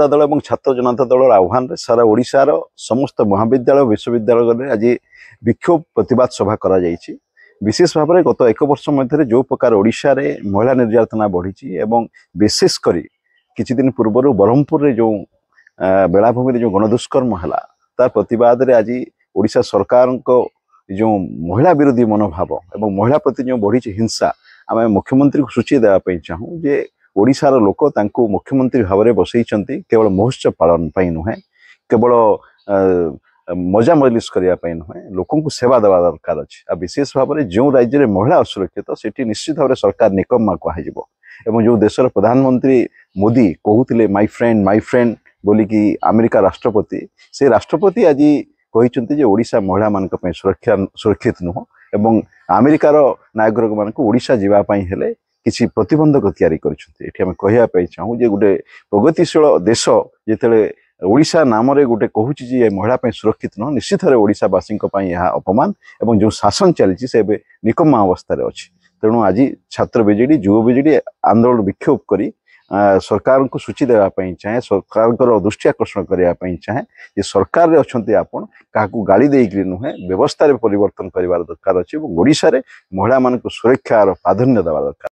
जनता दल और छात्र जनता दल आह्वान सारा ओडिशार समस्त महाविद्यालय विश्वविद्यालय आज विक्षोभ प्रतिवाद सभा करा जायछि। विशेष भाव में गत एक वर्ष मध्य जो प्रकार ओडिशा रे महिला निर्यातना बढ़ी एवं विशेषकर किछि दिन पूर्व ब्रह्मपुर रे जो बेलाभूमि जो गणदुष्कर्म है तार प्रतिवाद रे आज ओडिशा सरकार को जो महिला विरोधी मनोभाव एवं महिला प्रति जो बढ़ी हिंसा आम मुख्यमंत्री को सूची देवाई चाहूँ जे ओडिशार लोक तांको मुख्यमंत्री भाव में बसई केवल महोत्सव पालन पर नुहे केवल मजा मजलिस करने नुहे लोक सेवा देवा दरकार अच्छे। आ विशेष भाव में जो राज्य में महिला असुरक्षित सेठी निश्चित भाव में सरकार निकम्मा कह जो देशर प्रधानमंत्री मोदी कहते माय फ्रेंड बोलिकी अमेरिका राष्ट्रपति से राष्ट्रपति आज कहते ओडिशा महिला मान सुरक्षित नुह एवं अमेरिकार नागरिक मान ओडिशा जावाई हेले किसी प्रतिबंधक तैयारी करें चाहूँ जे गोटे प्रगतिशील देश जिते ओडिशा नाम रे गोटे कहूँ महिला सुरक्षित नुह निश्चित भाव ओडिशावासी अपमान एवं जो शासन चली से निकम्मा अवस्था अच्छी। तेणु आज छात्र बीजेडी युव बीजेडी आंदोलन विक्षोभ करी सरकार को सूची देवाई चाहे सरकार दृष्टि आकर्षण करने चाहे जे सरकार अच्छा आपण क्या गाड़ी देकर नुहे व्यवस्था परिवर्तन कर दरकार अच्छे ओडिशा रे महिला मान सुरक्षार प्राधान्य देवा दरकार।